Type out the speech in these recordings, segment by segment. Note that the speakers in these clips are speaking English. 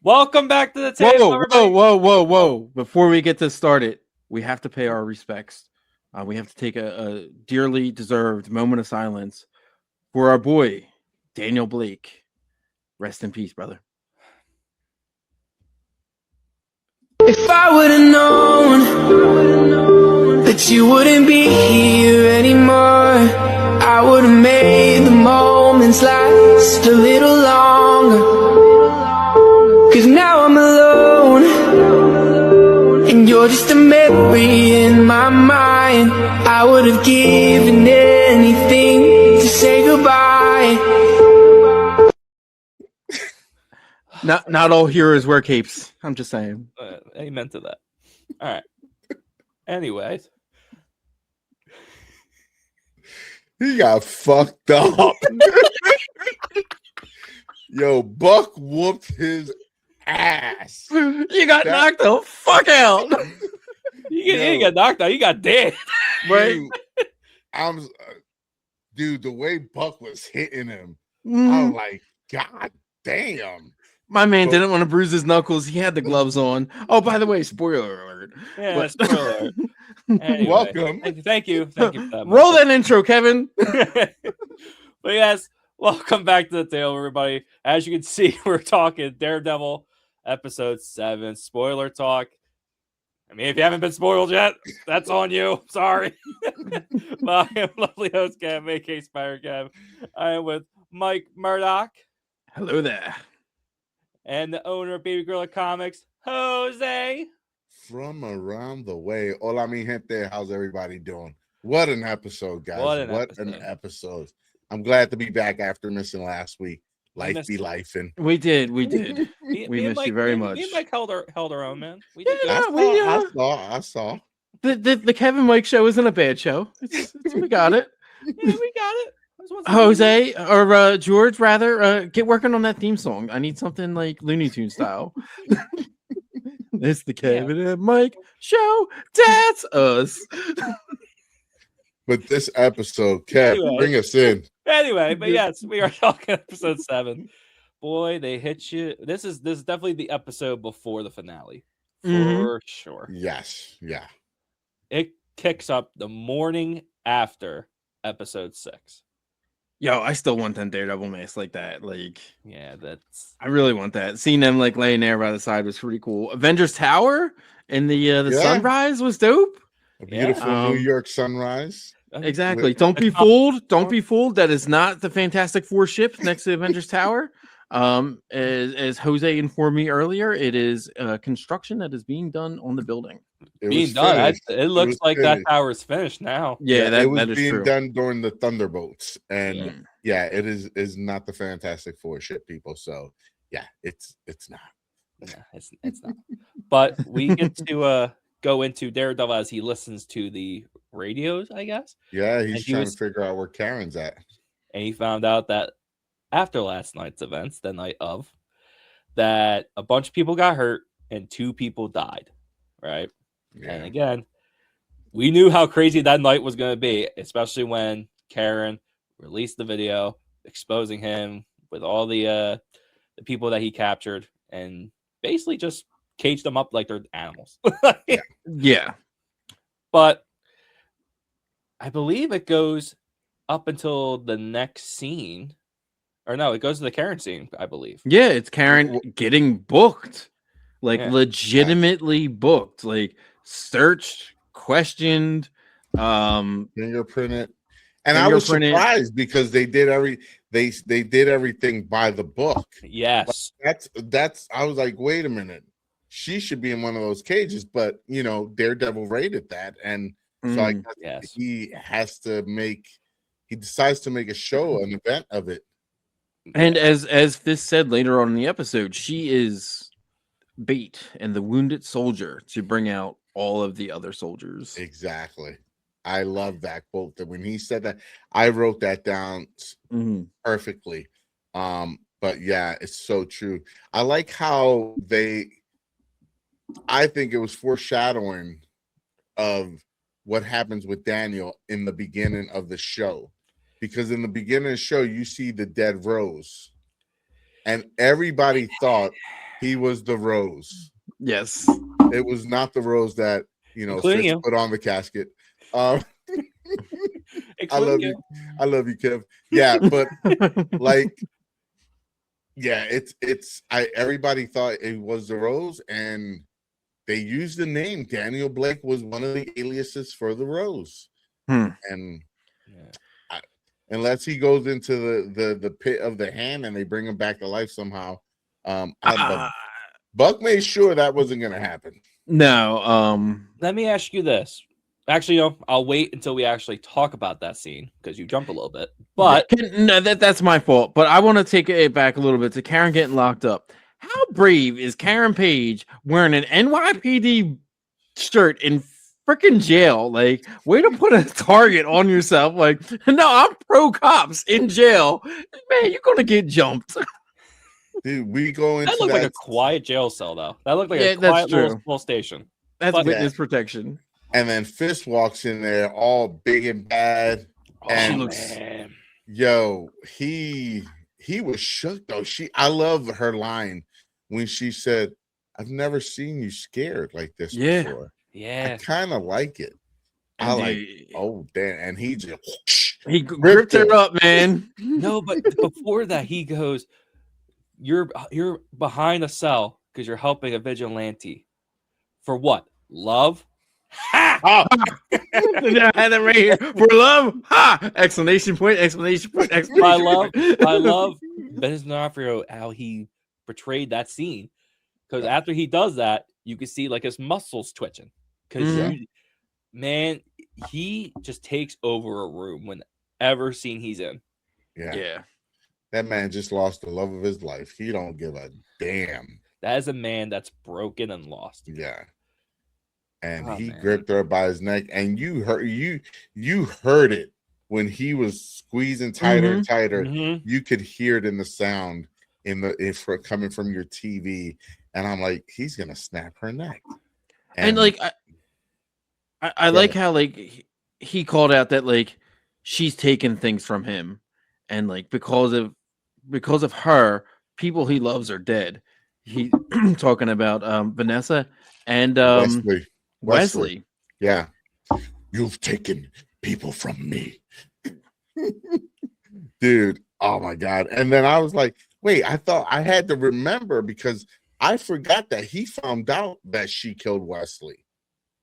Welcome back to the table, everybody. Whoa. Before we get this started, we have to pay our respects. We have to take a dearly deserved moment of silence for our boy, Daniel Blake. Rest in peace, brother. If I would have known that you wouldn't be here anymore, I would have made the moments last a little longer. Cause now I'm alone, and you're just a memory in my mind. I would have given anything to say goodbye. Not all heroes wear capes. I'm just saying. Amen to that. All right. Anyways. He got fucked up. Yo, Buck whooped his ass. You got knocked the fuck out. You ain't got knocked out. You got dead. Right? Dude, the way Buck was hitting him, I was like, God damn. My man didn't want to bruise his knuckles. He had the gloves on. Oh, by the way, spoiler alert. Yeah, spoiler alert. Anyway, welcome. Thank you for that. Roll that intro, Kevin. But yes, welcome back to the tale, everybody. As you can see, we're talking Daredevil episode 7 spoiler talk. I mean, if you haven't been spoiled yet, that's on you. Sorry. But I am lovely host Kev, aka Spider Kev. I am with Mike Murdock. Hello there. And the owner of Baby Gorilla Comics, Jose. From around the way. Hola, mi gente. How's everybody doing? What an episode, guys. What an episode. I'm glad to be back after missing last week. Life be lifing. We did. We missed you very much. Me and Mike held our own, man. We did I saw. The Kevin Mike show isn't a bad show. We got it. Yeah, we got it. Jose or George, rather, get working on that theme song. I need something like Looney Tunes style. It's the Kevin and Mike show. That's us. But this episode, Kev, bring us in. Anyway, but yes, we are talking episode 7. Boy, they hit you. This is definitely the episode before the finale. For sure. Yes. Yeah. It kicks up the morning after episode 6. Yo, I still want them Daredevil masks like that. Like, yeah, I really want that. Seeing them like laying there by the side was pretty cool. Avengers Tower and the sunrise was dope. A beautiful New York sunrise. Exactly. Don't be fooled. Don't be fooled. That is not the Fantastic Four ship next to Avengers Tower. As Jose informed me earlier, it is construction that is being done on the building. It looks like that tower is finished now. Yeah, it was being true. done during the Thunderbolts, and it is not the Fantastic Four ship, people. So yeah, it's not. Yeah, it's not. But we get to go into Daredevil as he listens to the radios, I guess. Yeah, he's trying to figure out where Karen's at, and he found out that after last night's events, the night of, that a bunch of people got hurt and 2 people died, right? Yeah. And again, we knew how crazy that night was going to be, especially when Karen released the video exposing him with all the people that he captured and basically just caged them up like they're animals. Yeah. But I believe it goes up until the next scene. Or no, it goes to the Karen scene, I believe. Yeah, it's Karen getting booked. Like legitimately booked. Like searched, questioned, fingerprinted. And I was surprised because they did everything by the book. Yes. That's I was like, wait a minute. She should be in one of those cages, but Daredevil raided that, and so I guess he decides to make a show, an event of it. And as this said later on in the episode, she is bait and the wounded soldier to bring out all of the other soldiers. Exactly. I love that quote. That when he said that, I wrote that down perfectly. But yeah, it's so true. I like how I think it was foreshadowing of what happens with Daniel in the beginning of the show. Because in the beginning of the show, you see the dead Rose. And everybody thought he was the rose. Yes. It was not the rose that Including Fitz you. put on the casket. I Including love you. I love you, Kev. Yeah, but like, yeah, it's everybody thought it was the rose, and they used the name. Daniel Blake was one of the aliases for the rose. And unless he goes into the pit of the hand and they bring him back to life somehow, Buck made sure that wasn't going to happen. No. Let me ask you this. Actually, I'll wait until we actually talk about that scene because you jump a little bit. But no, that's my fault. But I want to take it back a little bit to Karen getting locked up. How brave is Karen Page wearing an NYPD shirt in freaking jail? Like, way to put a target on yourself. Like, no, I'm pro cops in jail. Man, you're gonna get jumped. Dude, we go into that looked like a quiet jail cell, though. That looked like a quiet little station. That's witness protection. And then Fist walks in there all big and bad. And she looks, he was shook though. I love her line when she said, "I've never seen you scared like this before." Yeah. I kind of like it. I like, oh damn. And he just gripped her up, man. No, but before that, he goes, You're behind a cell because you're helping a vigilante. For what? Love? Ha! I had it right here. For love? Ha! Exclamation point, exclamation point, exclamation point. I love Ben's D'Onofrio, how he portrayed that scene. Because after he does that, you can see like his muscles twitching. Because man, he just takes over a room whenever scene he's in. Yeah. That man just lost the love of his life. He don't give a damn. That is a man that's broken and lost. Yeah. And he gripped her by his neck, and you heard it when he was squeezing tighter and tighter. You could hear it in the sound coming from your TV. And I'm like, he's gonna snap her neck. And like I like how like he called out that like she's taken things from him, and like because of her, people he loves are dead. He talking about Vanessa and Wesley. Yeah. You've taken people from me. Dude, oh my God. And then I was like, wait, I thought I had to remember because I forgot that he found out that she killed Wesley.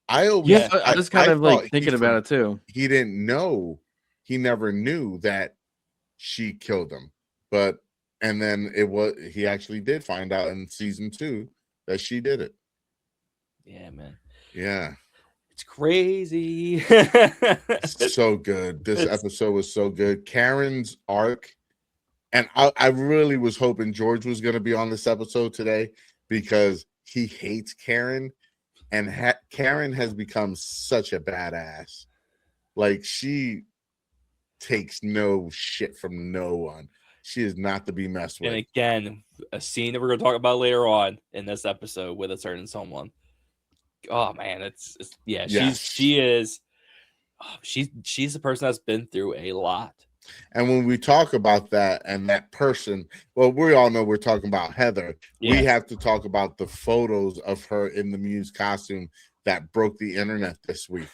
I was kind of like thinking about it too. He didn't know. He never knew that she killed him. And then he actually did find out in season 2 that she did it. Yeah, man. Yeah. It's crazy. So good. This episode was so good. Karen's arc. And I really was hoping George was going to be on this episode today because he hates Karen. And Karen has become such a badass. Like, she takes no shit from no one. She is not to be messed with. And again, a scene that we're going to talk about later on in this episode with a certain someone. Oh man, she's the person that's been through a lot. And when we talk about that and that person, well, we all know we're talking about Heather. Yeah. We have to talk about the photos of her in the Muse costume that broke the internet this week.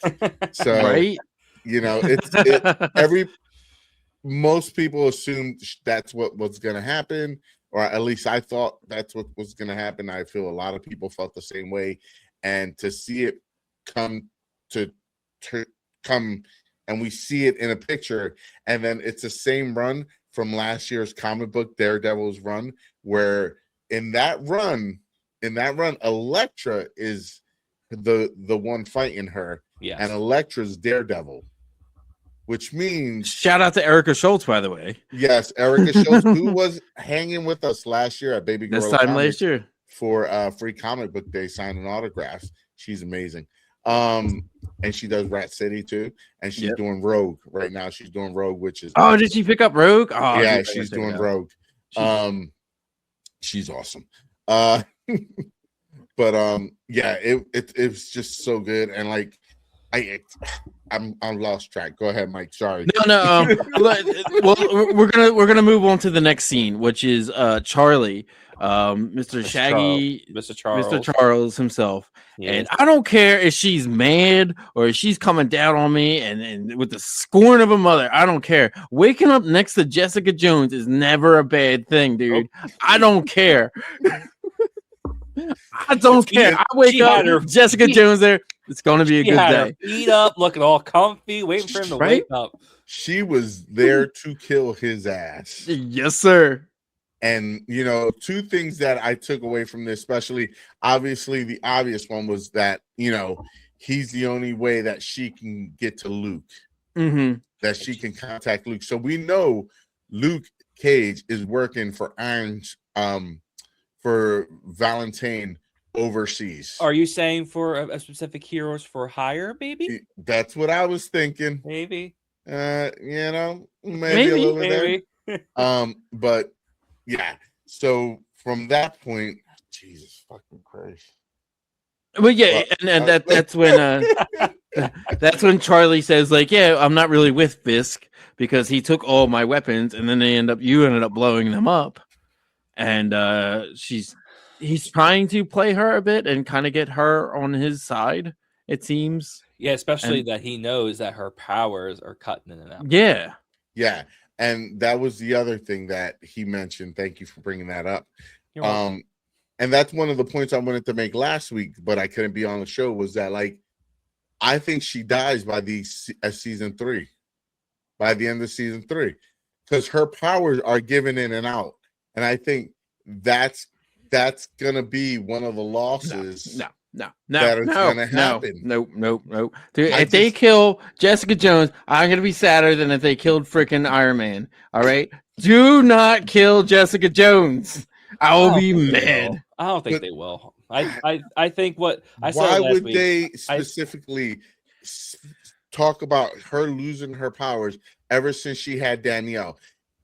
So, right? Most people assumed that's what was going to happen, or at least I thought that's what was going to happen. I feel a lot of people felt the same way. And to see it come and we see it in a picture, and then it's the same run from last year's comic book Daredevil's run, where in that run, Elektra is the one fighting her, and Elektra's Daredevil, which means shout out to Erica Schultz, by the way. Yes, Erica Schultz, who was hanging with us last year at Baby Girl this time last year for free comic book day, signing autographs. She's amazing. And she does Rat City too, and she's doing Rogue right now. She's doing Rogue, which is did she pick up Rogue? Yeah, she's doing Rogue. She's awesome. But it was just so good, and like I'm lost track. Go ahead, Mike. Sorry. No. Well, we're gonna move on to the next scene, which is Charlie, Mr. Shaggy, Mr. Charles. Mr. Charles himself. Yes. And I don't care if she's mad or if she's coming down on me and with the scorn of a mother. I don't care. Waking up next to Jessica Jones is never a bad thing, dude. I don't care. I don't care. I wake up, Jessica Jones there. It's going to be a good day. Her feet up, looking all comfy, waiting for him to wake up. She was there to kill his ass. Yes, sir. And, you know, two things that I took away from this, especially, obviously, the obvious one was that, you know, he's the only way that she can get to Luke, that she can contact Luke. So we know Luke Cage is working for for Valentine overseas. Are you saying for a specific Heroes for Hire, maybe? That's what I was thinking. Maybe. You know, maybe a little bit there. But yeah. So from that point, Jesus fucking Christ. Well, yeah, and that's when that's when Charlie says, like, yeah, I'm not really with Fisk because he took all my weapons, and then you ended up blowing them up. And he's trying to play her a bit and kind of get her on his side, it seems. Yeah, especially that he knows that her powers are cutting in and out. Yeah. Yeah. And that was the other thing that he mentioned. Thank you for bringing that up. And that's one of the points I wanted to make last week, but I couldn't be on the show, was that, like, I think she dies by season 3, by the end of season 3, because her powers are given in and out. And I think that's gonna be one of the losses. No, gonna happen. Nope. Dude, if they kill Jessica Jones, I'm gonna be sadder than if they killed freaking Iron Man. All right, do not kill Jessica Jones. I will be mad. I don't think they will. I think what I said. Why last would week, they specifically talk about her losing her powers ever since she had Danielle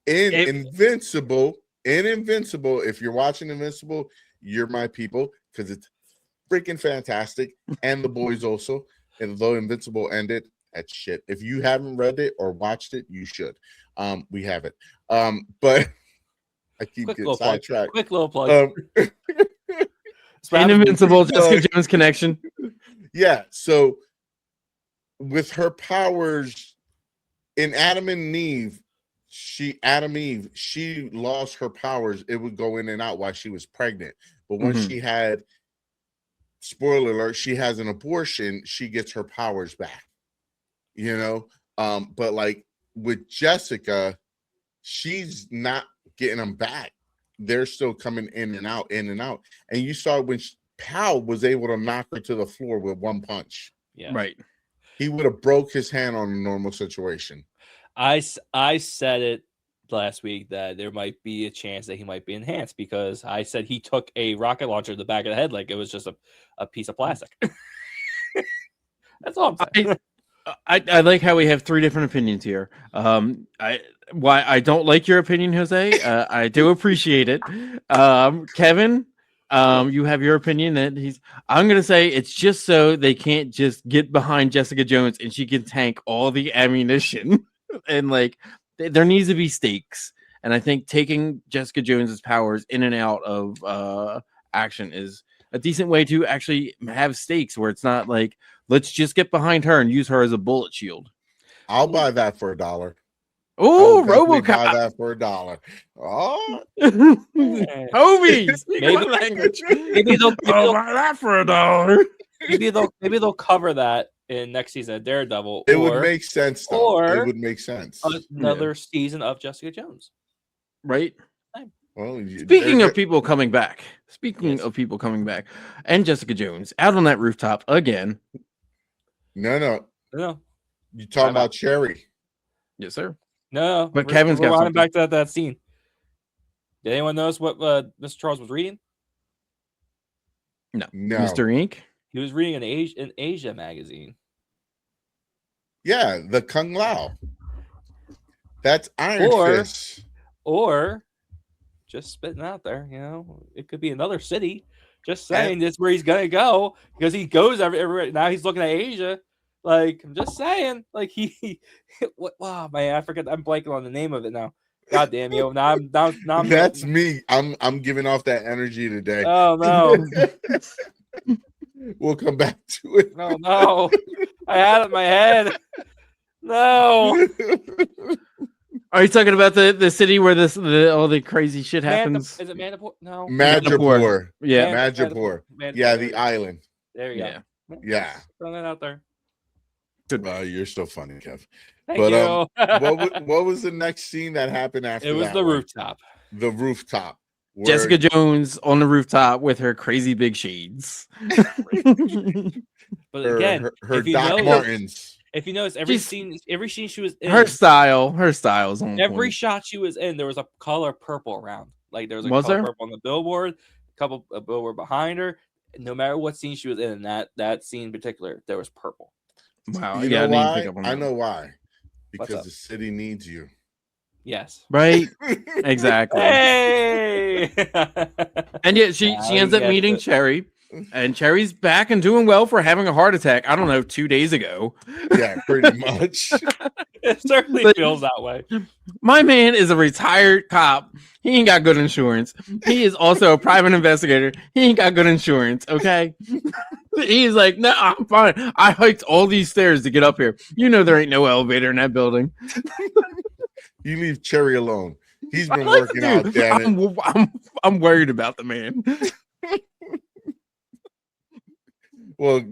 in Invincible? In Invincible, if you're watching Invincible, you're my people, because it's freaking fantastic. And The Boys also, and though Invincible ended at shit. If you haven't read it or watched it, you should. We have it. But I keep getting sidetracked. Quick little plug. In Invincible, Jessica Jones connection. Yeah, so with her powers in Adam and Eve, she lost her powers. It would go in and out while she was pregnant. But when she had, spoiler alert, she has an abortion, she gets her powers back. You know? But like with Jessica, she's not getting them back. They're still coming in and out. And you saw when Pal was able to knock her to the floor with one punch. Yeah. Right. He would have broke his hand on a normal situation. I said it last week that there might be a chance that he might be enhanced, because I said he took a rocket launcher to the back of the head like it was just a piece of plastic. That's all I'm saying. I like how we have 3 different opinions here. I don't like your opinion, Jose. I do appreciate it. Kevin, you have your opinion that I'm gonna say it's just so they can't just get behind Jessica Jones and she can tank all the ammunition. And like there needs to be stakes, and I think taking Jessica Jones's powers in and out of action is a decent way to actually have stakes, where it's not like, let's just get behind her and use her as a bullet shield. I'll buy that for $1. Oh, RoboCop! Buy that for $1. Oh, homies, maybe they'll buy that for $1. Maybe they'll cover that in next season of Daredevil. It would make sense, though. It would make sense. Another season of Jessica Jones. Right. Well, Speaking of people coming back, and Jessica Jones out on that rooftop again. No. You talking about Cherry? Yes, sir. No, but Kevin's got running back to that scene. Did anyone notice what Mr. Charles was reading? No. Mr. Ink. He was reading an Asia magazine. Yeah, the Kung Lao. That's Iron Fist. Or just spitting out there, it could be another city. Just saying, that's where he's gonna go, because he goes everywhere. Now he's looking at Asia. Like, I'm just saying. Like what? Wow, man, I forget. I'm blanking on the name of it now. God damn you! Now I'm. That's me. I'm giving off that energy today. Oh no! We'll come back to it. No, no! I had it in my head. No, Are you talking about the city where all the crazy shit happens? Is it Mandapore? No, Madripoor. Yeah. Madripoor. Yeah, the island. There you Yeah. go. Yeah. Just throwing that out there. You're so funny, Kev. Thank But you. what was the next scene that happened after that? It was the one? rooftop. The rooftop. where- Jessica Jones on the rooftop with her crazy big shades. But again, her if you Doc notice- Martens. If you notice, every She's- scene she was in, Her style is on every point. shot she was in, there was a color purple around. Like there was a Was color there? purple on the billboard, a billboard behind her. No matter what scene she was in that scene in particular, there was purple. Wow. You yeah, know I didn't why? pick up on I that. know why. What's Because up? the city needs you. Yes. Right? Exactly. Hey. And yet she Now ends he up gets meeting it. Cherry, and Cherry's back and doing well for having a heart attack. I don't know, 2 days ago. Yeah, pretty much. It certainly But- feels that way. My man is a retired cop. He ain't got good insurance. He is also a private investigator. He ain't got good insurance. Okay. He's like, no, I'm fine. I hiked all these stairs to get up here. You know there ain't no elevator in that building. You leave Cherry alone. He's been I like working the out, dude. damn it. I'm worried about the man. Well,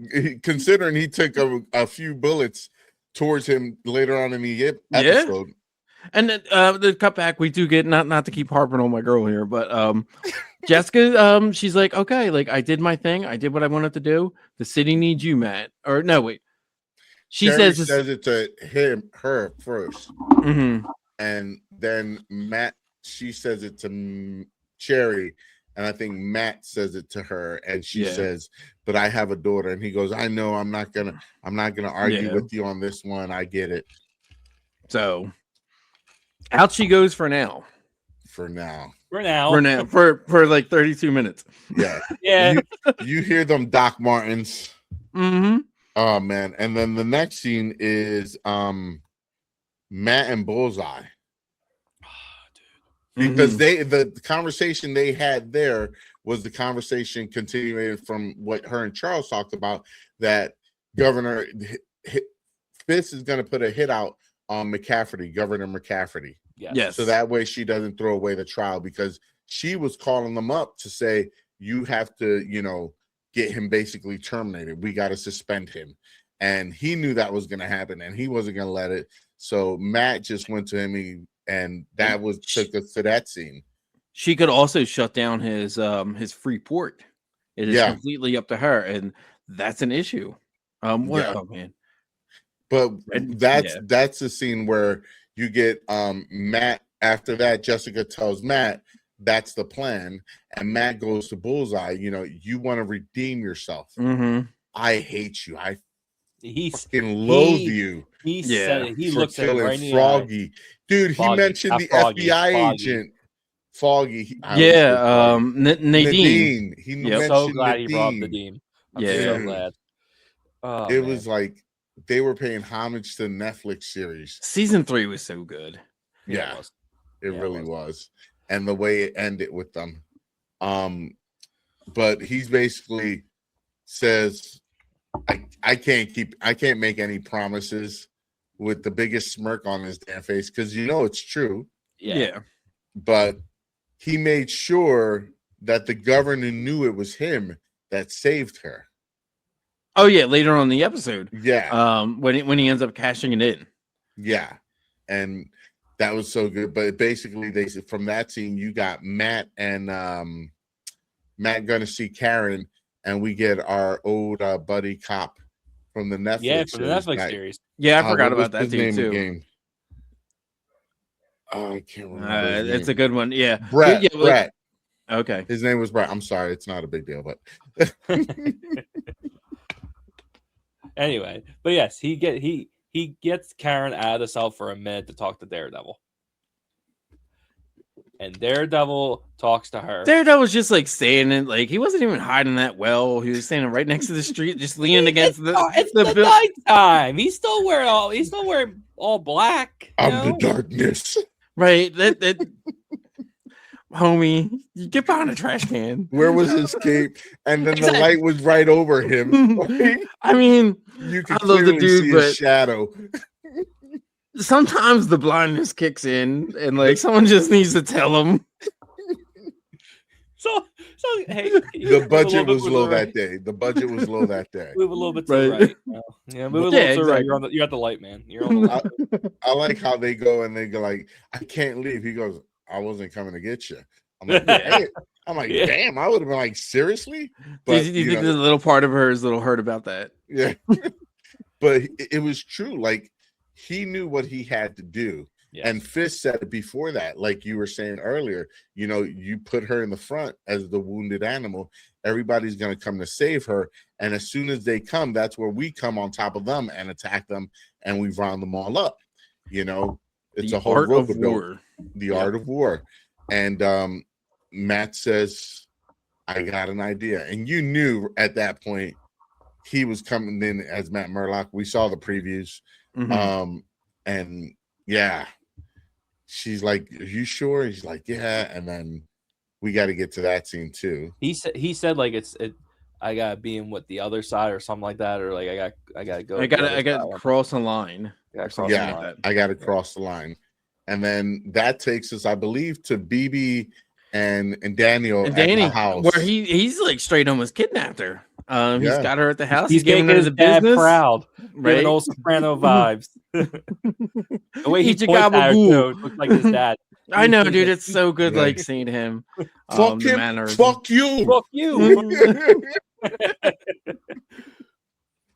considering he took a few bullets towards him later on in the episode. And then, the cutback we do get, not to keep harping on my girl here, but Jessica, she's like, okay, like I did my thing, I did what I wanted to do. The city needs you, Matt. Or no, wait. She Cherry says it to her first, mhm. and then she says it to Cherry, and I think Matt says it to her, and she says, "But I have a daughter," and he goes, "I know, I'm not gonna argue with you on this one. I get it." So out she goes for now. For now, For like 32 minutes. yeah, Yeah. You hear them Doc Martens. Mm-hmm. Oh man, and then the next scene is Matt and Bullseye. Because the conversation they had there was the conversation continuing from what her and Charles talked about, that Governor Fisk is going to put a hit out on Governor McCafferty. Yes. So that way she doesn't throw away the trial, because she was calling them up to say, you have to, get him basically terminated. We got to suspend him. And he knew that was going to happen, and he wasn't going to let it. So Matt just went to him, and that took us to that scene. She could also shut down his free port. It is completely up to her, and that's an issue. Oh man. But that's the scene where you get Matt. After that, Jessica tells Matt that's the plan, and Matt goes to Bullseye. You want to redeem yourself. Mm-hmm. I hate you. I He fucking loathe you. He said it. He for looks at it right in the Froggy. eye. Dude, Foggy, he mentioned not the Froggy, FBI Foggy. agent. Foggy. Nadine. He I'm mentioned so glad he Nadine. brought up Nadine. I'm so glad. Oh, It man. was like they were paying homage to the Netflix series. Season 3 was so good. Yeah, it really was. was. And the way it ended with them. But he's basically says, I can't make any promises, with the biggest smirk on his damn face, because it's true. Yeah. But he made sure that the governor knew it was him that saved her. Oh yeah, later on in the episode. Yeah. When he ends up cashing it in. Yeah. And that was so good. But basically, they said from that scene, you got Matt and Matt gonna see Karen, and we get our old buddy cop from the Netflix. Yeah, from the Netflix Matt. series. Yeah, I forgot what was about that his too. name again? Oh, I can't remember. his It's name. a good one. Yeah. Brett. Yeah, Brett. Okay. His name was Brett. I'm sorry, it's not a big deal, but Anyway, but yes, he gets Karen out of the cell for a minute to talk to Daredevil. and Daredevil talks to her. Daredevil was just like standing, like he wasn't even hiding that well. He was standing right next to the street, just leaning against It's the nighttime. He's still wearing all black. I'm the darkness. Right. That homie, you get behind a trash can. Where was his cape? And then the light was right over him. I mean, you can I love the clearly dude, see but his shadow. sometimes the blindness kicks in, and like someone just needs to tell him. So hey, The budget was low that day. The budget was low that day. Move a little bit to the right. Yeah, move a little to the right. Exactly. You're at the light, man. You're on the light. I like how they go and they go like, I can't leave. He goes, I wasn't coming to get you. I'm like, hey. I'm like, damn, I would have been like, seriously? But do you think there's a little part of her is a little hurt about that? Yeah. But it was true. Like, he knew what he had to do. Yes. And Fist said it before that, like you were saying earlier, you know, you put her in the front as the wounded animal. Everybody's going to come to save her. And as soon as they come, that's where we come on top of them and attack them. And we round them all up. You know, it's a whole art of war. The art of war. And Matt says, I got an idea. And you knew at that point he was coming in as Matt Murdock. We saw the previews. Mm-hmm. And yeah. She's like, are you sure? He's like, yeah. And then we got to get to that scene too. He said like I gotta be in with the other side or something like that, or like I gotta go. I gotta cross a line. I gotta cross the line. And then that takes us, I believe, to BB and Daniel at the house, where he's like straight almost kidnapped her. He's got her at the house. He's giving her the business proud, right? Giving old Soprano vibes. The way he points at her looks like his dad. I know, dude. It's so good, like seeing him. Fuck him. Fuck you. Fuck you.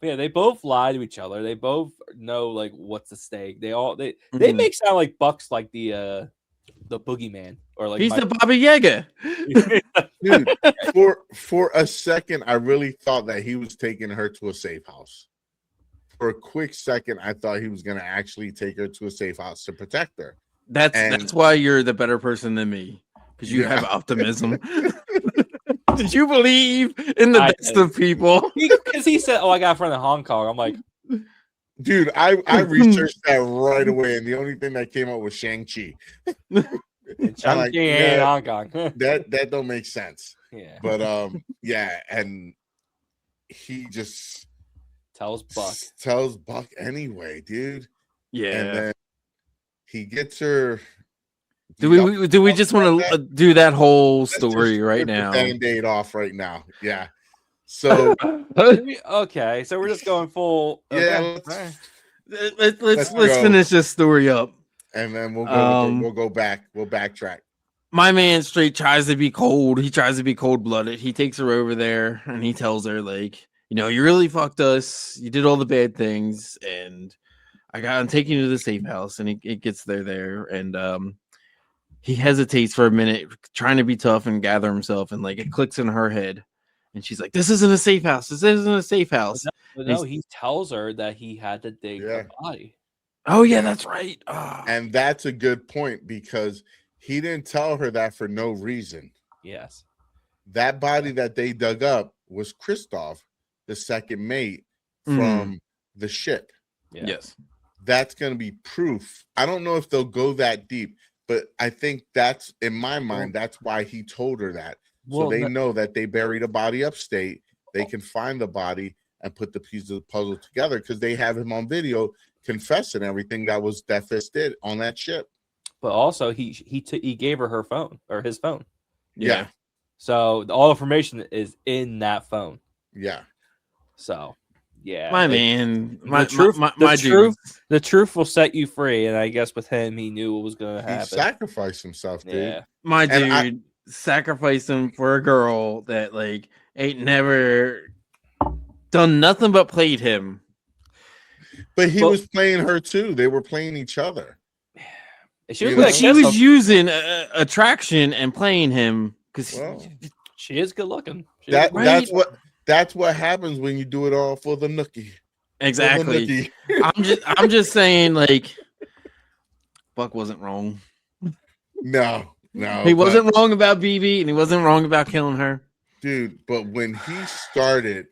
Yeah, they both lie to each other. They both know like what's at stake. They make sound like Buck's like the boogeyman, or like he's the Baba Yaga. Dude, for a second, I really thought that he was taking her to a safe house. For a quick second, I thought he was going to actually take her to a safe house to protect her. That's why you're the better person than me, because you have optimism. Did you believe in the best of people? Because he said, "Oh, I got a friend in Hong Kong." I'm like, dude, I researched that right away, and the only thing that came up was Shang-Chi. Shang-Chi in Hong Kong. that don't make sense. Yeah, but yeah, and he just tells Buck anyway, dude. Yeah, and then he gets her. Do we just want to do that whole story right now? Band-Aid off right now. Yeah. So okay, so we're just going full. Yeah. Okay. Let's finish this story up, and then we'll go back. We'll backtrack. My man straight tries to be cold. He tries to be cold-blooded. He takes her over there and he tells her, like, you know, you really fucked us. You did all the bad things, and I'm taking you to the safe house. And he gets there, and he hesitates for a minute, trying to be tough and gather himself, and like it clicks in her head, and she's like, "This isn't a safe house. This isn't a safe house." But no, he tells her that he had to dig the body. Oh yeah, that's right. And that's a good point, because he didn't tell her that for no reason. Yes, that body that they dug up was Christoph, the second mate from the ship. Yeah. Yes, that's going to be proof. I don't know if they'll go that deep. But I think that's, in my mind, that's why he told her that. So they know that they buried a body upstate. They can find the body and put the pieces of the puzzle together, because they have him on video confessing everything that Fist did on that ship. But also, he gave her phone, or his phone. Yeah. So all information is in that phone. Yeah. So. Yeah, my man, the truth will set you free, and I guess with him, he knew what was going to happen. He sacrificed himself, dude. Yeah, my dude sacrificed him for a girl that like ain't never done nothing but played him. But he was playing her too. They were playing each other. She was using attraction and playing him because she is good looking. That's what happens when you do it all for the nookie. Exactly. I'm just saying, like, Buck wasn't wrong. No, No, He wasn't wrong about BB, and he wasn't wrong about killing her. dude. But when he started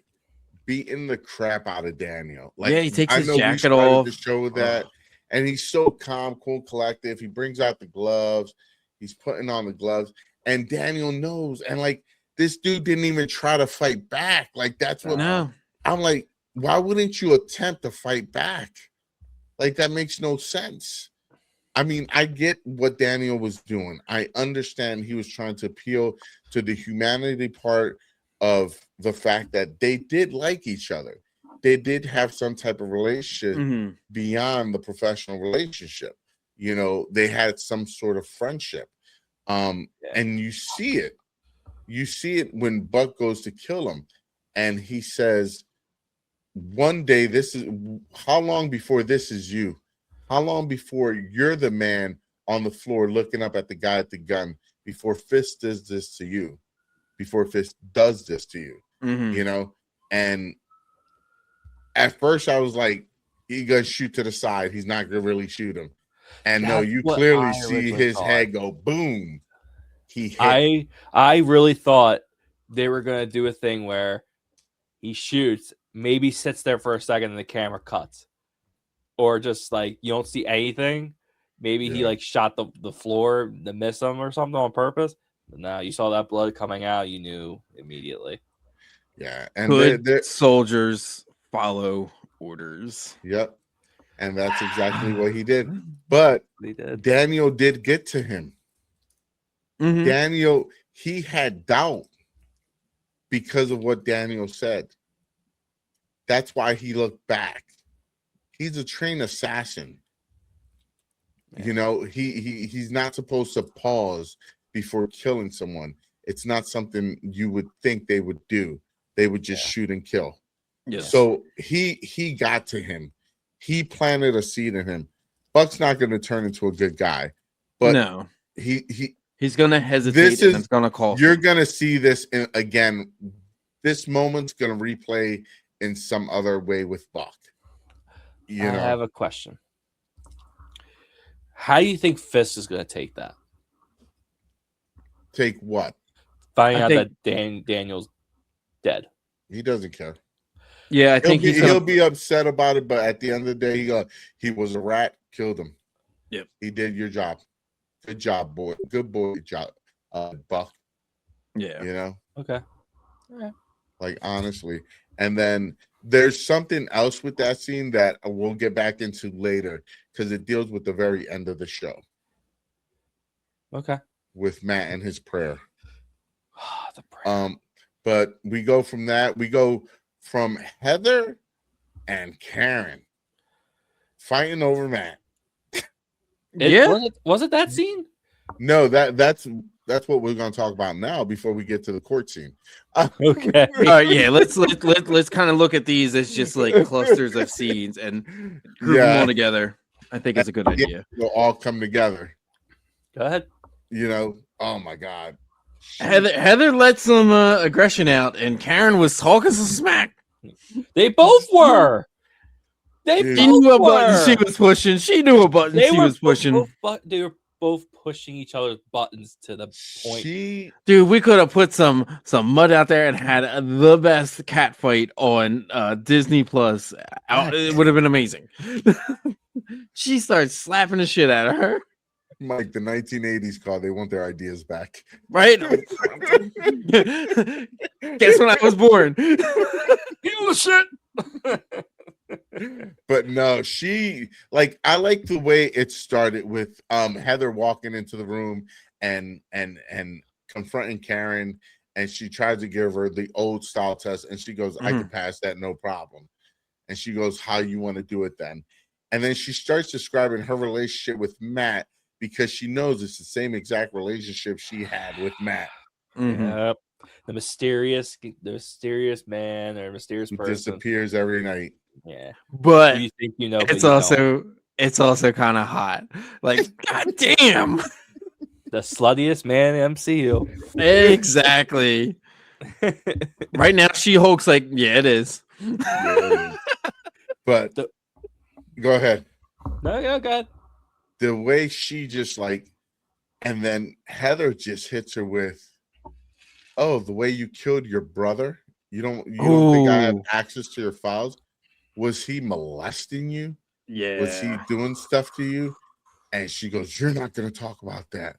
beating the crap out of Daniel, like, Yeah, he takes I his know we jacket started off. the show with that, and he's so calm, cool, collective. He brings out the gloves. He's putting on the gloves, and Daniel knows. And like, this dude didn't even try to fight back. Like, that's what No. I'm like. Why wouldn't you attempt to fight back? Like, that makes no sense. I mean, I get what Daniel was doing. I understand he was trying to appeal to the humanity part of the fact that they did like each other. They did have some type of relationship beyond the professional relationship. You know, they had some sort of friendship. And you see it. You see it when Buck goes to kill him. And he says, one day, this is how long before this is you? How long before you're the man on the floor looking up at the guy at the gun before Fist does this to you? Before Fist does this to you, you know? And at first I was like, he's gonna shoot to the side. He's not gonna really shoot him. And no, you clearly see his head go boom. He hit. I really thought they were gonna do a thing where he shoots, maybe sits there for a second and the camera cuts. Or just like you don't see anything. Maybe he like shot the floor to miss him or something on purpose. But no, you saw that blood coming out, you knew immediately. Yeah, and good soldiers follow orders. Yep, and that's exactly what he did. But Daniel did get to him. Daniel, he had doubt because of what Daniel said. That's why he looked back. He's a trained assassin. You know, he's not supposed to pause before killing someone. It's not something you would think they would do. They would just shoot and kill. Yes. So he got to him. He planted a seed in him. Buck's not going to turn into a good guy, but no, he's going to hesitate. And it's going to call. You're going to see this again. This moment's going to replay in some other way with Buck. I have a question. How do you think Fist is going to take that? Take what? Finding out that Daniel's dead. He doesn't care. Yeah, I think he'll be upset about it, but at the end of the day, he was a rat, killed him. Yep. He did your job. Good job, boy. Good boy job, Buck. Yeah. You know? Okay. All right. Like, honestly. And then there's something else with that scene that we'll get back into later because it deals with the very end of the show. Okay. With Matt and his prayer. The prayer. But we go from that. We go from Heather and Karen fighting over Matt. Was it that scene? No, that's what we're going to talk about now before we get to the court scene. Okay. All right, yeah, let's kind of look at these as just like clusters of scenes and group them all together. I think it's a good idea. They'll all come together. Go ahead. You know, oh my God. Heather let some aggression out, and Karen was talking some smack. They both were. She knew what button she was pushing. She knew what button she was pushing. They were both pushing each other's buttons to the point. Dude, we could have put some mud out there and had the best cat fight on Disney Plus. It would have been amazing. She starts slapping the shit out of her. Like the 1980s call, they want their ideas back. Right? Guess when I was born. You shit. But no, I like the way it started with Heather walking into the room and confronting Karen, and she tries to give her the old style test, and she goes, I can pass that, no problem. And she goes, how you want to do it then? And then she starts describing her relationship with Matt because she knows it's the same exact relationship she had with Matt. Yep. The mysterious man or mysterious person disappears every night. Yeah, but you think you know, it's also kind of hot. Like, god damn, the sluttiest man in MCU. Exactly. Right now, She-Hulk's like, yeah, it is. Yeah, it is. But go ahead. No, go ahead. The way she just like And then Heather just hits her with, "Oh, the way you killed your brother, you don't think I have access to your files? Was he molesting you? Yeah. Was he doing stuff to you?" And she goes, "You're not going to talk about that."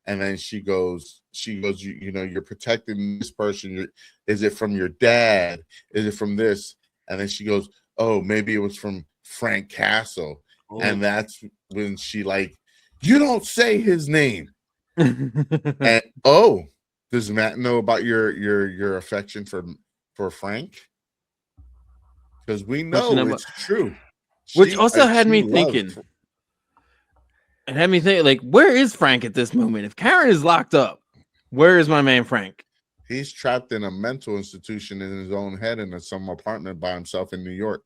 And then she goes, you're protecting this person. Is it from your dad? Is it from this? And then she goes, "Oh, maybe it was from Frank Castle." Oh. And that's when she like, "You don't say his name." And does Matt know about your affection for Frank? Because we know it's true. Which also had me thinking. It had me think, like, where is Frank at this moment? If Karen is locked up, where is my man Frank? He's trapped in a mental institution in his own head in some apartment by himself in New York.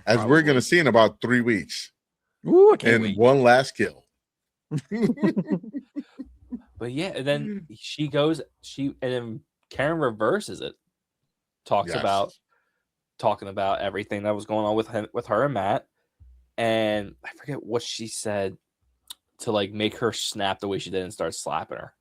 As we're going to see in about 3 weeks. Ooh, I can't wait. One last kill. But yeah, and then she goes, and then Karen reverses it, talking about everything that was going on with her and Matt, and I forget what she said to like make her snap the way she did and start slapping her.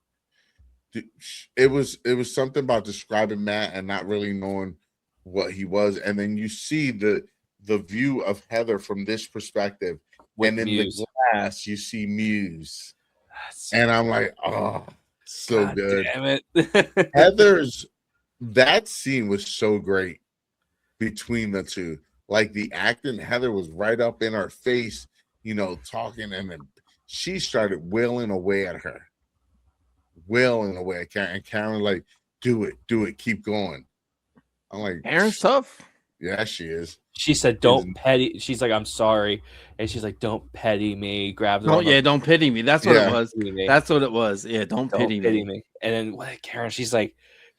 It was something about describing Matt and not really knowing what he was, and then you see the view of Heather from this perspective, and in the glass you see Muse. And I'm like, oh, so God good. Damn it. That scene was so great between the two. Like the acting, Heather was right up in her face, talking, and then she started wailing away at her. And Karen like, do it, keep going. I'm like, Karen's tough. Yeah, she is. She said, "Don't petty." She's like, "I'm sorry," and she's like, "Don't petty me." Grabs her. Don't pity me. That's what it was. That's what it was. Yeah, don't pity me. And then what? Karen, she's like,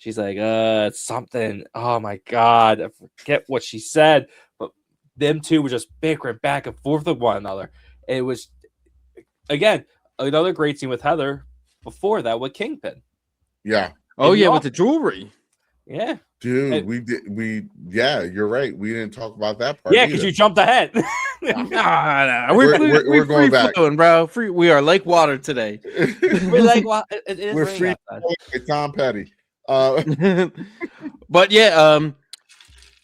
it's something. Oh my God, I forget what she said. But them two were just bickering back and forth with one another. And it was, again, another great scene with Heather. Before that, with Kingpin. Yeah. Oh yeah, with the jewelry. Yeah. Dude, you're right. We didn't talk about that part. Yeah, because you jumped ahead. Nah. We're going back, bro. We are like water today. We're like water. We're free. It's Tom Petty. But yeah,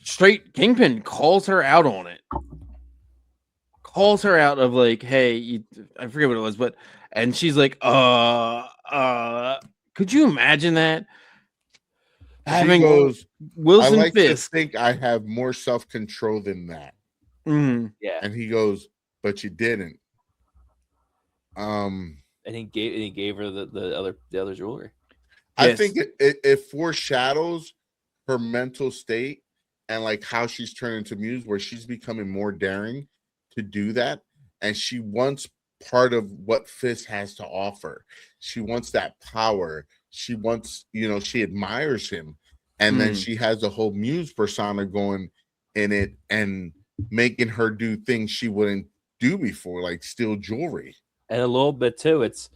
straight Kingpin calls her out on it. Calls her out of like, hey, I forget what it was, and she's like, could you imagine that? Having Wilson I like Fisk. to think I have more self-control than that. Yeah. And he goes, but you didn't. And he gave her the other jewelry. I think it foreshadows her mental state and like how she's turning to Muse, where she's becoming more daring to do that. And she wants part of what Fisk has to offer. She wants that power. She wants, she admires him. And then she has the whole Muse persona going in it and making her do things she wouldn't do before, like steal jewelry. And a little bit too. It's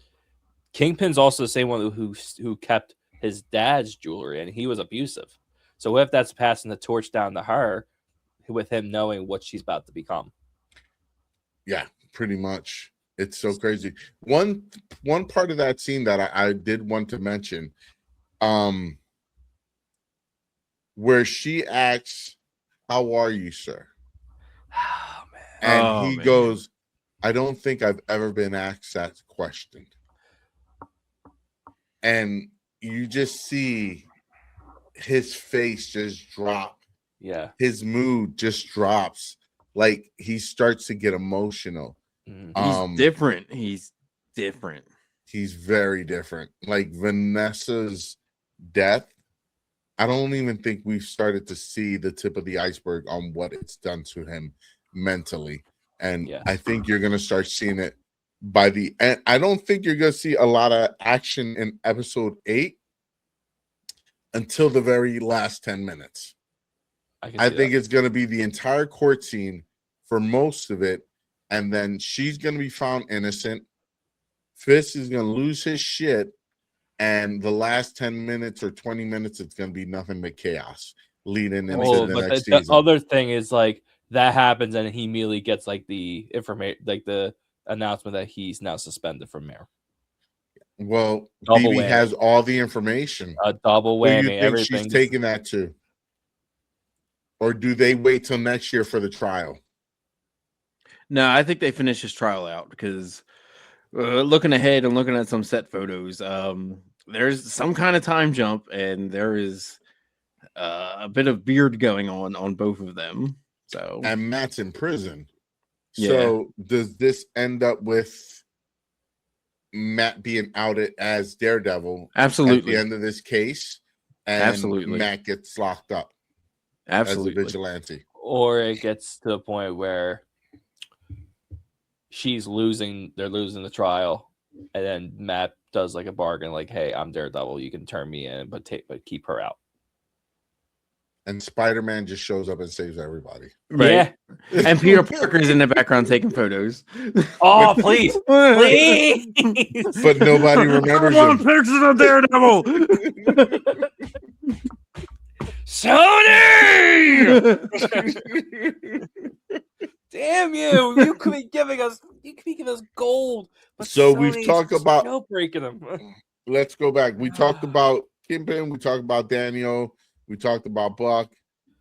Kingpin's also the same one who kept his dad's jewelry, and he was abusive. So what if that's passing the torch down to her with him knowing what she's about to become? Yeah, pretty much. It's so crazy. One part of that scene that I did want to mention, where she asks, "How are you, sir?" Oh man. And he goes, "I don't think I've ever been asked that question." And you just see his face just drop. Yeah. His mood just drops. Like he starts to get emotional. He's different. He's different. He's very different. Like Vanessa's death, I don't even think we've started to see the tip of the iceberg on what it's done to him mentally. And I think you're going to start seeing it by the end. I don't think you're going to see a lot of action in episode 8 until the very last 10 minutes. I think it's going to be the entire court scene for most of it. And then she's going to be found innocent. Fisk is going to lose his shit. And the last 10 minutes or 20 minutes, it's going to be nothing but chaos leading into the next season. The other thing is like that happens and he immediately gets like the information, like the announcement that he's now suspended from mayor. Well, Double BB whammy. has all the information. A double Who do whammy. you think Everything. she's taking that to? Or do they wait till next year for the trial? No, I think they finish his trial out because looking ahead and looking at some set photos, there's some kind of time jump, and there is a bit of beard going on both of them. So And Matt's in prison. Yeah. So does this end up with Matt being outed as Daredevil at absolutely, the end of this case? And Absolutely. Matt gets locked up as a absolutely. vigilante. Or it gets to the point where they're losing the trial, and then Matt does like a bargain, like, "Hey, I'm Daredevil. You can turn me in, but keep her out." And Spider-Man just shows up and saves everybody. Right. Yeah. And Peter Parker's in the background taking photos. Oh, please, please. But nobody remembers him. pictures of Daredevil. Sony! Damn you! You could be giving us gold. But So we've Sony's talked about- jailbreaking them. Let's go back. We talked about Kingpin. We talked about Daniel. We talked about Buck.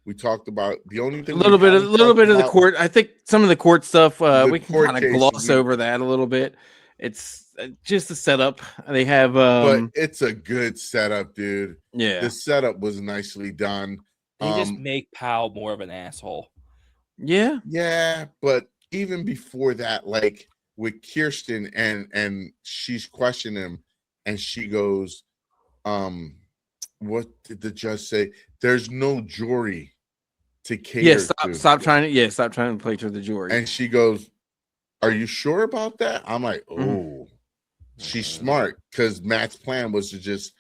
We talked about the only thing. A little bit of the court. I think some of the court stuff we can court kind of case, gloss over that a little bit. It's just a setup. They have but it's a good setup, dude. yeah. The setup was nicely done. They just make Powell more of an asshole. Yeah. Yeah, but even before that, like with Kirsten and she's questioning him, and she goes, what did the judge say? There's no jury to cater Yeah, to. stop trying to play to the jury. And she goes, are you sure about that? I'm like, oh, she's smart, because Matt's plan was to just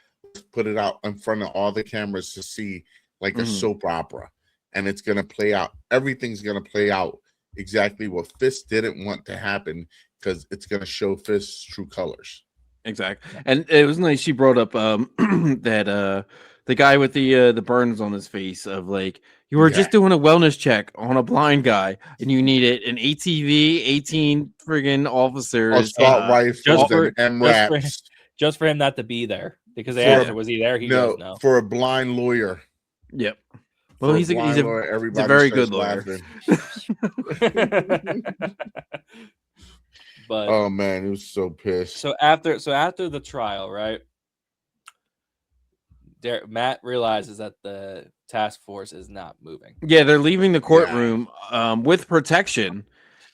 put it out in front of all the cameras to see like a soap opera, and it's going to play out. Everything's going to play out exactly what Fist didn't want to happen, because it's going to show Fist's true colors. Exactly. And it was nice she brought up that the guy with the burns on his face, of like, you were just doing a wellness check on a blind guy, and you needed an ATV, 18 friggin' officers, Assault rifles for- and MRAPs. Just for him not to be there, because they asked him, was he there? He goes, no. For a blind lawyer. Yep. Well, For he's blind a lawyer, everybody very starts good lawyer. laughing. But Oh man, he was so pissed. so after the trial, right? Matt realizes that the task force is not moving. Yeah, they're leaving the courtroom with protection,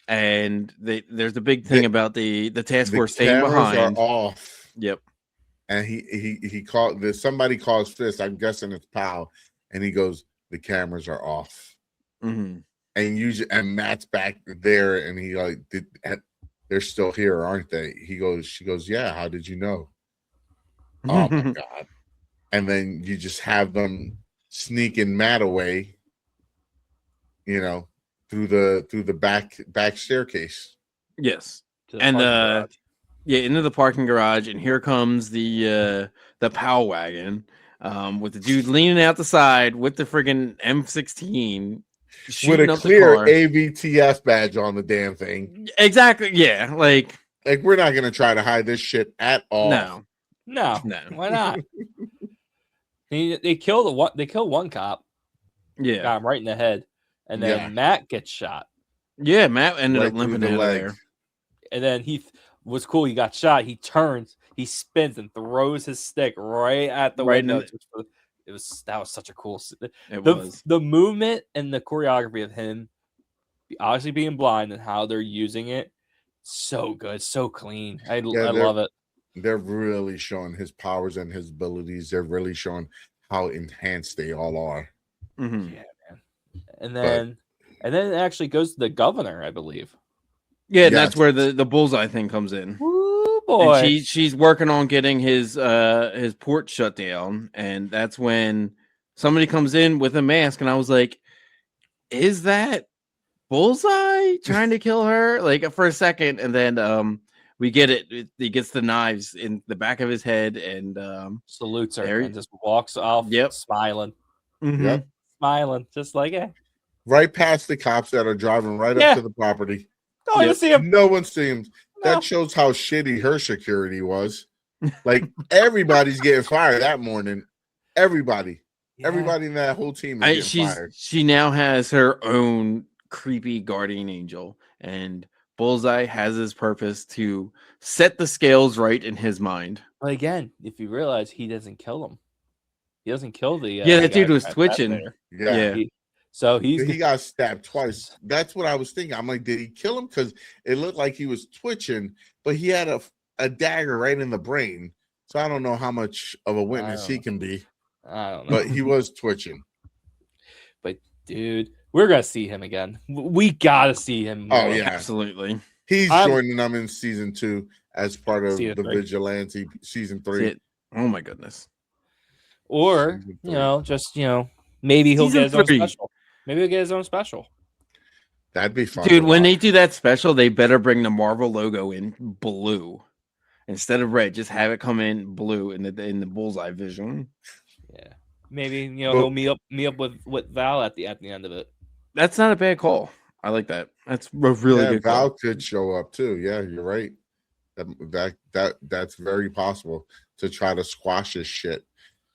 and there's a big thing about the task The force staying cameras behind. are off. Yep. And he called. There's somebody calls Fist. I'm guessing it's Powell, and he goes, "The cameras are off." Mm-hmm. And Matt's back there, and he like, they're still here, aren't they? She goes, yeah. How did you know? Oh my god! And then you just have them sneaking Matt away, through the back staircase. Yes. To the And parking garage. yeah, into the parking garage, and here comes the POW wagon with the dude leaning out the side with the friggin' M16 With shooting a up the clear car. AVTS badge on the damn thing. Exactly. Yeah. Like We're not gonna try to hide this shit at all. no. No, No. why not? They killed one cop, Yeah. got him right in the head, and then Yeah. Matt gets shot. Yeah. Matt ended Right up limping through the out of leg. there. And then he was cool. He got shot. He turns, he spins, and throws his stick right at the Right in window. the- That was such a cool. It was. The movement and the choreography of him, obviously being blind, and how they're using it, so good, so clean. I love it. They're really showing his powers and his abilities. They're really showing how enhanced they all are. Mhm. Yeah, man. And then it actually goes to the governor, I believe. Yeah, and that's Yes. where the bullseye thing comes in. Woo, boy. And she's working on getting his port shut down, and that's when somebody comes in with a mask, and I was like, "Is that Bullseye trying to kill her?" Like for a second, and then we get it. He gets the knives in the back of his head, and Salutes her There- and just walks off, Yep. smiling, mhm. Yep. smiling, just like, yeah. Right past the cops that are driving right Yeah. up to the property. Don't even Yep. see him. No one seems. No. That shows how shitty her security was. Like everybody's getting fired that morning. Everybody Yeah. in that whole team is getting fired. She now has her own creepy guardian angel, and Bullseye has his purpose to set the scales right in his mind. But again, if you realize he doesn't kill him, he doesn't kill the That guy dude was that sat twitching. there. Yeah. So He got stabbed twice. That's what I was thinking. I'm like, did he kill him? Because it looked like he was twitching, but he had a dagger right in the brain. So I don't know how much of a witness he can be. I don't know. But he was twitching. But dude, we're gonna see him again. We gotta see him more. Oh yeah, absolutely. He's joining them in season 2 as part of the 3. Vigilante season 3. Oh my goodness. Or maybe he'll get his own special. Maybe he'll get his own special. That'd be fun. Dude, when they do that special, they better bring the Marvel logo in blue instead of red. Just have it come in blue in the Bullseye vision. Yeah, maybe he'll meet up with Val at the end of it. That's not a bad call. I like that. That's a really good Val call. could show up too. Yeah, you're right. That's very possible to try to squash this shit,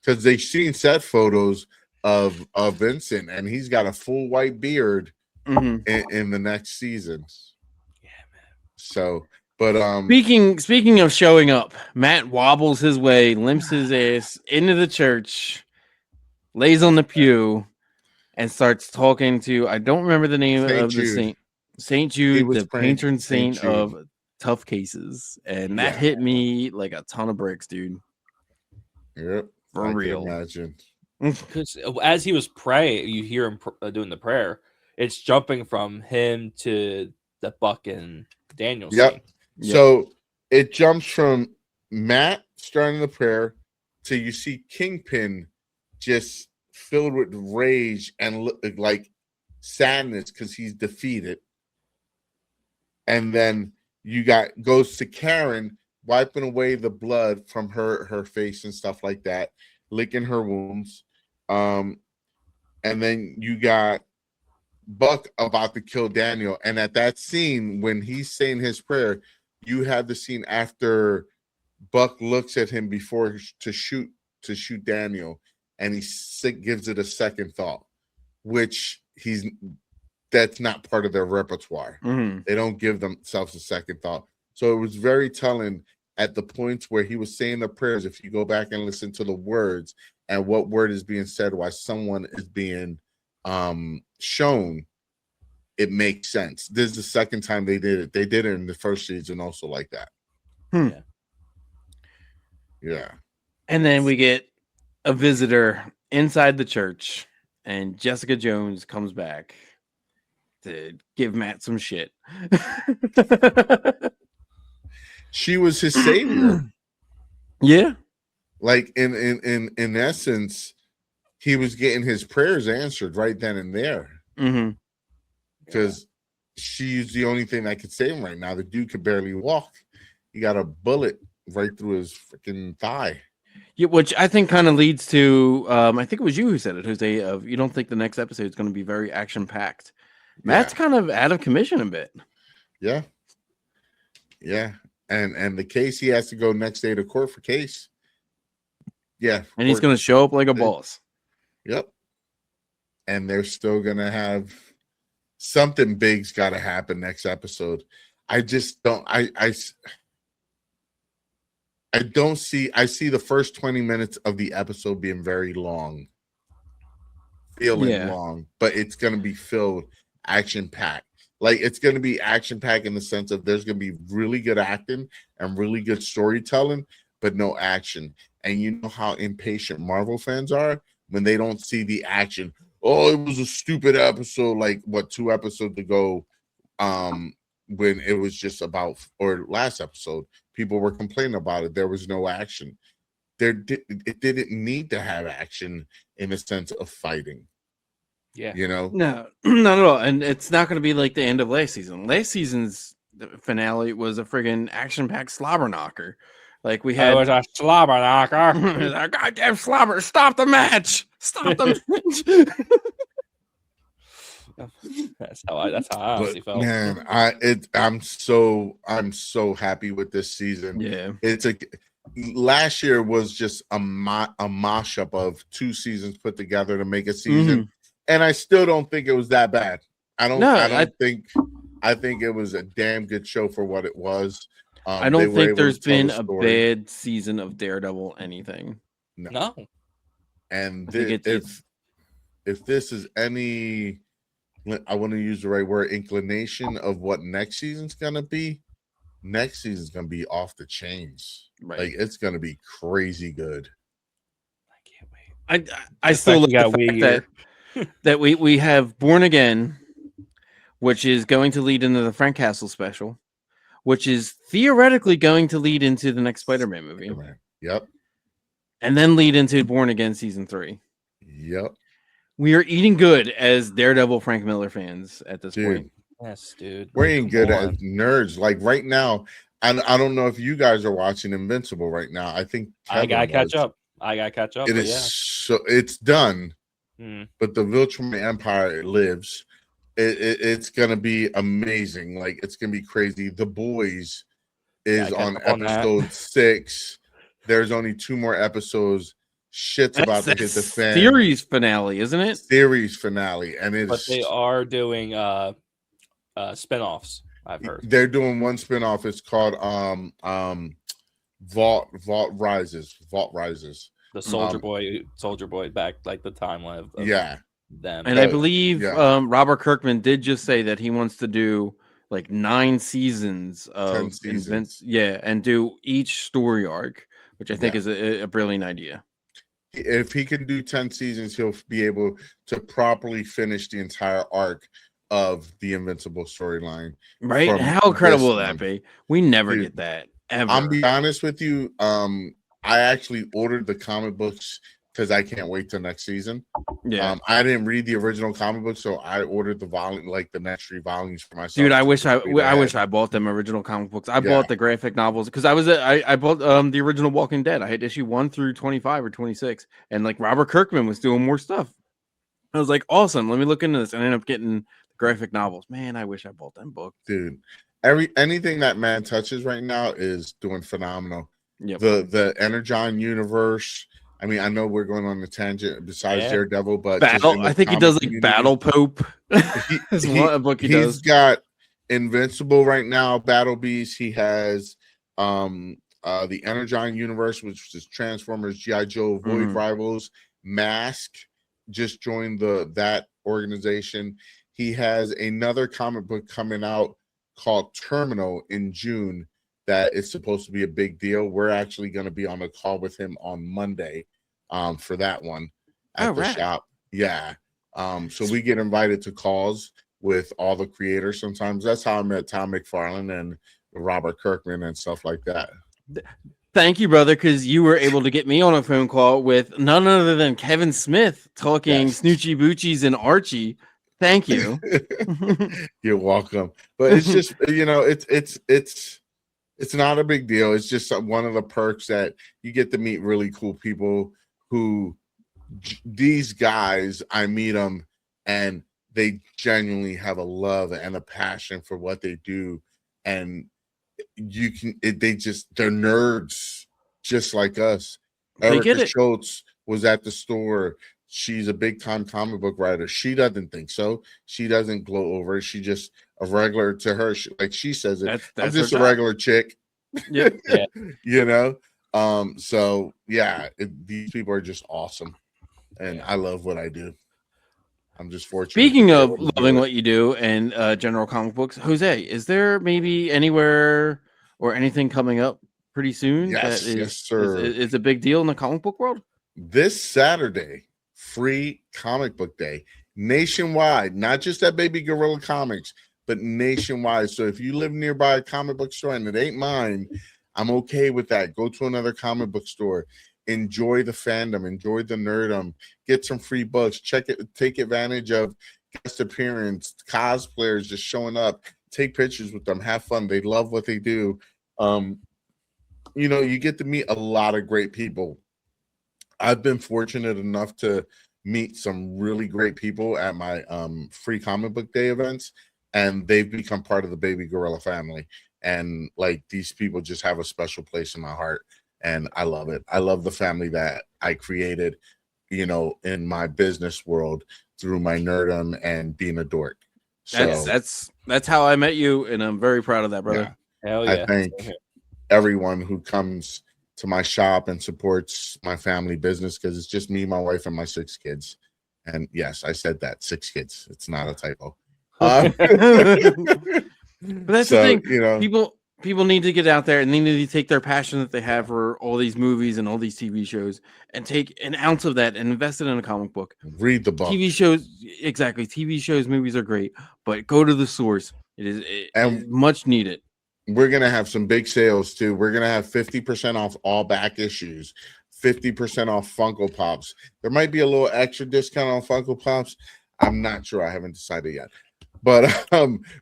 because they've seen set photos of Vincent, and he's got a full white beard in the next season. Yeah, man. So, but speaking of showing up, Matt wobbles his way, limps his ass into the church, lays on the pew, and starts talking to, I don't remember the name of the saint. St. Jude, the patron saint of tough cases. And that hit me like a ton of bricks, dude. Yep. For real. Imagine. Because as he was praying, you hear him doing the prayer. It's jumping from him to the Buck and Daniel. Yep. So it jumps from Matt starting the prayer to you see Kingpin just filled with rage and like sadness because he's defeated. And then you goes to Karen wiping away the blood from her face and stuff like that, licking her wounds. And then you got Buck about to kill Daniel. And at that scene, when he's saying his prayer, you have the scene after Buck looks at him before to shoot Daniel, and he gives it a second thought, which that's not part of their repertoire. They don't give themselves a second thought. So it was very telling at the points where he was saying the prayers. If you go back and listen to the words and what word is being said while someone is being shown, it makes sense. This is the second time they did it. They did it in the first season also like that. Yeah. And then we get a visitor inside the church, and Jessica Jones comes back to give Matt some shit. She was his savior. Yeah. Like in essence, he was getting his prayers answered right then and there. Because she's the only thing that could save him right now. The dude could barely walk. He got a bullet right through his freaking thigh. Yeah, which I think kind of leads to, I think it was you who said it, Jose, you don't think the next episode is going to be very action-packed. Matt's kind of out of commission a bit. Yeah. Yeah. And the case, he has to go next day to court for case. Yeah. And he's going to show up like a boss. Yep. And they're still going to have something big's got to happen next episode. I just don't, I see the first 20 minutes of the episode being very long, feeling long, but it's going to be filled action-packed. Like, it's going to be action-packed in the sense of there's going to be really good acting and really good storytelling, but no action. And you know how impatient Marvel fans are when they don't see the action. Oh, it was a stupid episode, like, 2 episodes ago, when it was just about, or last episode, people were complaining about it. There was no action. It didn't need to have action in the sense of fighting. Yeah. You know? No, not at all. And it's not going to be like the end of last season. Last season's finale was a friggin' action-packed slobber knocker. Like, we had... It was a slobber knocker. A goddamn slobber. Stop the match. Stop the match. That's how I honestly felt. Man, I'm so happy with this season. Yeah. It's last year was just a mashup of 2 seasons put together to make a season, and I still don't think it was that bad. I think it was a damn good show for what it was. I don't think there's been a bad season of Daredevil anything. No. And if this is any, I want to use the right word, inclination of what next season's gonna be. Next season's gonna be off the chains. Right. Like it's gonna be crazy good. I can't wait. I still look at the fact that we have Born Again, which is going to lead into the Frank Castle special, which is theoretically going to lead into the next Spider-Man movie. Yep. And then lead into Born Again season 3. Yep. We are eating good as Daredevil Frank Miller fans at this point. Yes, dude. We're eating good as nerds. Like right now, I don't know if you guys are watching Invincible right now. I think I gotta catch up. It is so it's done, but the Viltrum Empire lives. It's gonna be amazing. Like it's gonna be crazy. The Boys is on episode 6. There's only 2 more episodes. Shit's about to hit the fan. Series finale, isn't it? Series finale, and it's. But they are doing spinoffs. I've heard they're doing one spinoff. It's called Vault Rises. The Soldier Boy back like the timeline of them. And I believe Robert Kirkman did just say that he wants to do like 9 seasons of and do each story arc, which I think is a brilliant idea. If he can do 10 seasons, he'll be able to properly finish the entire arc of the Invincible storyline. Right? How incredible will that be? We never get that ever. I'll be honest with you. I actually ordered the comic books because I can't wait till next season. Yeah. I didn't read the original comic book, so I ordered the volume, like the next 3 volumes for myself. Dude, I wish I bought them original comic books. I bought the graphic novels because I bought the original Walking Dead. I had issue 1 through 25 or 26, and like Robert Kirkman was doing more stuff. I was like, awesome. Let me look into this, and I ended up getting the graphic novels. Man, I wish I bought them books. Dude, anything that man touches right now is doing phenomenal. Yep. The Energon universe. I mean, I know we're going on the tangent besides Daredevil, but I think he does like Battle Pope. That's one book he does. He's got Invincible right now, Battle Beast. He has the Energon universe, which is Transformers, G.I. Joe, Void Rivals, Mask. Just joined that organization. He has another comic book coming out called Terminal in June. That is supposed to be a big deal. We're actually going to be on a call with him on Monday for that one at the shop. Yeah. So we get invited to calls with all the creators sometimes. That's how I met Tom McFarlane and Robert Kirkman and stuff like that. Thank you, brother, because you were able to get me on a phone call with none other than Kevin Smith talking Snoochie Boochies and Archie. Thank you. You're welcome. But it's just, it's not a big deal. It's just one of the perks that you get to meet really cool people who these guys, I meet them and they genuinely have a love and a passion for what they do. And they're nerds just like us. Erica Schultz was at the store. She's a big time comic book writer. She doesn't think so. She doesn't glow over it. She just a regular to her. Like she says it. I'm just a regular chick. Yeah. You know? So yeah, these people are just awesome. And I love what I do. I'm just fortunate. Speaking of loving what you do and general comic books, Jose, is there maybe anywhere or anything coming up pretty soon yes, that yes, sir. Is a big deal in the comic book world? This Saturday, free comic book day nationwide, not just at Baby Gorilla Comics, but nationwide. So if you live nearby a comic book store and it ain't mine, I'm okay with that. Go to another comic book store. Enjoy the fandom, enjoy the nerdom, get some free books, take advantage of guest appearance, cosplayers just showing up, take pictures with them, have fun. They love what they do. You get to meet a lot of great people. I've been fortunate enough to meet some really great people at my free comic book day events, and they've become part of the Baby Gorilla family. And like these people just have a special place in my heart. and I love it. I love the family that I created, in my business world through my nerdum and being a dork. So That's how I met you, and I'm very proud of that, brother. yeah, Hell yeah. I thank everyone who comes to my shop and supports my family business, because it's just me, my wife, and my 6 kids. And yes, I said that, 6 kids. It's not a typo. But that's the thing. People need to get out there, and they need to take their passion that they have for all these movies and all these TV shows and take an ounce of that and invest it in a comic book. Read the book. TV shows, exactly. TV shows, movies are great, but go to the source. It is much needed. We're going to have some big sales too. We're going to have 50% off all back issues, 50% off Funko Pops. There might be a little extra discount on Funko Pops. I'm not sure. I haven't decided yet. But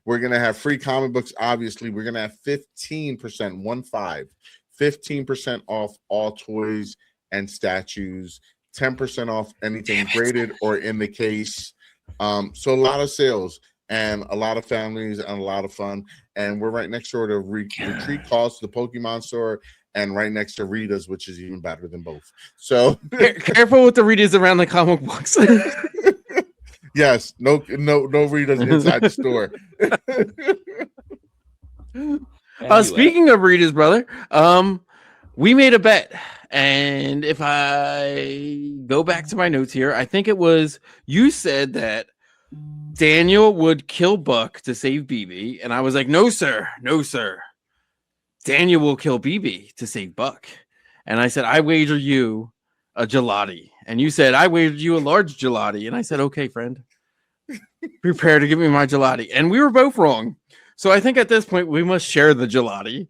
we're going to have free comic books. Obviously, we're going to have 15% off all toys and statues, 10% off anything graded or in the case. So a lot of sales and a lot of families and a lot of fun. And we're right next door to Retreat Calls, the Pokemon store, and right next to Rita's, which is even better than both. So careful with the Rita's around the comic books. Yes, no Rita's inside the store. Anyway. Speaking of Rita's, brother, we made a bet, and if I go back to my notes here, I think it was you said that Daniel would kill Buck to save BB, and I was like, no, sir. Daniel will kill BB to save Buck. And I said, I wager you a gelati. And you said, I wagered you a large gelati. And I said, okay, friend, prepare to give me my gelati. And we were both wrong. So I think at this point, we must share the gelati.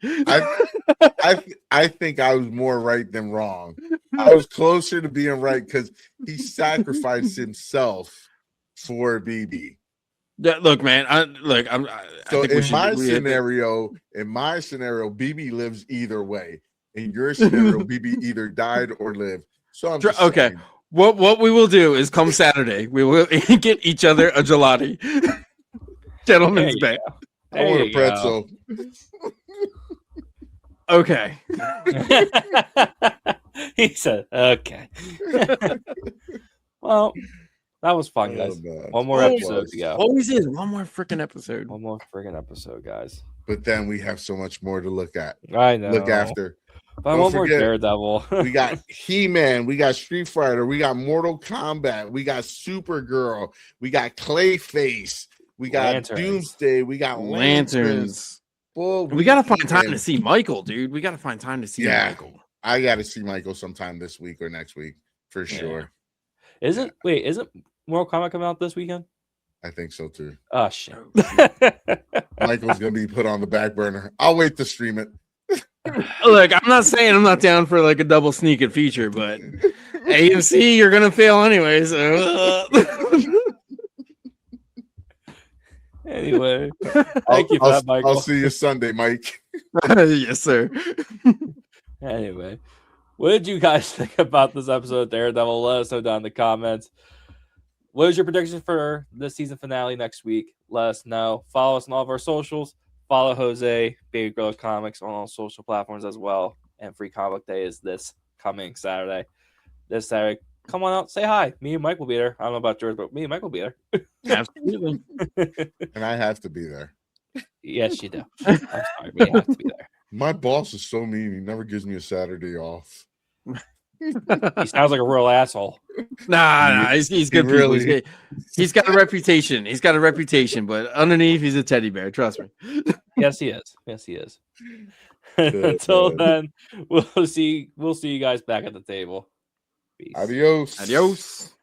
I think I was more right than wrong. I was closer to being right because he sacrificed himself for BB. Look, man. In my scenario, BB lives either way. In your scenario, BB either died or lived. So I'm just okay. saying. What we will do is come Saturday, we will get each other a gelati. Gentlemen's bet. I want a pretzel. Okay. He said, okay. Well, that was fun, guys. One more episode to go. Always is. One more freaking episode. One more freaking episode, guys. But then we have so much more to look at. I know. Look after. But one more Daredevil. We got He-Man. We got Street Fighter. We got Mortal Kombat. We got Supergirl. We got Clayface. We got Lanterns. Doomsday. We got Lanterns. Well, we got to find time to see Michael, dude. We got to find time to see Michael. I got to see Michael sometime this week or next week for sure. Isn't Mortal Kombat coming out this weekend? I think so too. Oh shit. Michael's gonna be put on the back burner. I'll wait to stream it. Look, I'm not saying I'm not down for like a double sneaking feature, but AMC, you're gonna fail anyway. So anyway, thank you for that, Michael. I'll see you Sunday, Mike. Yes, sir. Anyway, what did you guys think about this episode of Daredevil? Let us know down in the comments. What is your prediction for the season finale next week? Let us know. Follow us on all of our socials. Follow Jose, Baby Girl Comics on all social platforms as well. And Free Comic Day is this coming Saturday. This Saturday, come on out, say hi. Me and Mike will be there. I don't know about George, but me and Mike will be there. Absolutely. And I have to be there. Yes, you do. I'm sorry, we have to be there. My boss is so mean. He never gives me a Saturday off. He sounds like a real asshole. Nah, he's good. Really? He's got a reputation. He's got a reputation, but underneath, he's a teddy bear. Trust me. Yes, he is. Yes, he is. Until then, we'll see you guys back at the table. Peace. Adios. Adios.